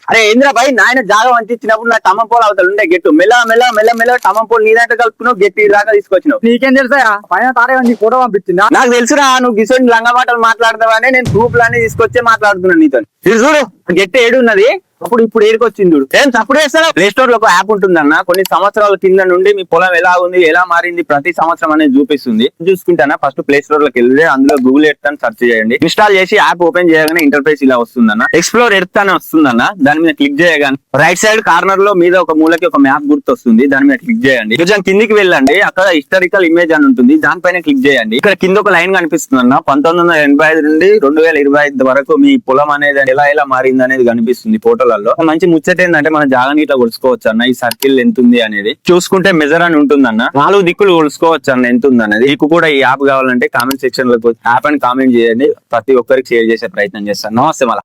అరే ఏంద్రా భాయ్ నాయన జాగా వంచినప్పుడు నా టమం పోలు అవుతాడు ఉండే గెట్టు మెల్ల టమం పోలు నీ దాంట్లో కలుపుకున్నావు గెట్టి దాకా తీసుకొచ్చినావు. నీకేం తెలుసా పైన తారే నీ ఫోటో పంపించిందా? నాకు తెలుసురా నువ్వు గిసోని లంగా మాటలు మాట్లాడతావని నేను ప్రూఫ్లన్నీ తీసుకొచ్చే మాట్లాడుతున్నాను నీతో. ఇది చూడు గెట్టి ఏడు ఉన్నది ఇప్పుడు ఏడుకొచ్చింది చూడు. ఏం తప్పుడు వేస్తారా? ప్లే స్టోర్ లో ఒక యాప్ ఉంటుందన్న, కొన్ని సంవత్సరాల కింద నుండి మీ పొలం ఎలా ఉంది ఎలా మారింది ప్రతి సంవత్సరం అనేది చూపిస్తుంది. చూసుకుంటానా ఫస్ట్ ప్లే స్టోర్ లోకి వెళ్ళి అందులో గూగుల్ ఎర్త్ అని సెర్చ్ చేయండి. ఇన్స్టాల్ చేసి యాప్ ఓపెన్ చేయగానే ఇంటర్ఫేస్ ఇలా వస్తుందన్న. ఎక్స్ప్లోర్ ఎర్త్ అని వస్తుందన్న, దాని మీద క్లిక్ చేయగానే రైట్ సైడ్ కార్నర్ లో మీద ఒక మూలకి ఒక మ్యాప్ గుర్తు వస్తుంది, దాని మీద క్లిక్ చేయండి. కొంచెం కిందికి వెళ్ళండి, అక్కడ హిస్టారికల్ ఇమేజ్ అని ఉంటుంది, దానిపైన క్లిక్ చేయండి. ఇక్కడ కింద ఒక లైన్ కనిపిస్తుంది అన్న, 1985 నుండి 2025 వరకు మీ పొలం అనేది ఎలా మారింది అనేది కనిపిస్తుంది ఫోటోలలో. మంచి ముచ్చట ఏంటంటే మన జాగాని ఇట్లా కొలుసుకోవచ్చు అన్న, ఈ సర్కిల్ ఎంత ఉంది అనేది చూసుకుంటే మెజర్ అని ఉంటుంది అన్న, 4 దిక్కులు కొలుసుకోవచ్చు అన్న ఎంత ఉంది అనేది. మీకు కూడా ఈ యాప్ కావాలంటే కామెంట్ సెక్షన్ లో యాప్ అని కామెంట్ చేయండి, ప్రతి ఒక్కరికి షేర్ చేసే ప్రయత్నం చేస్తాను. నమస్తే మళ్ళీ.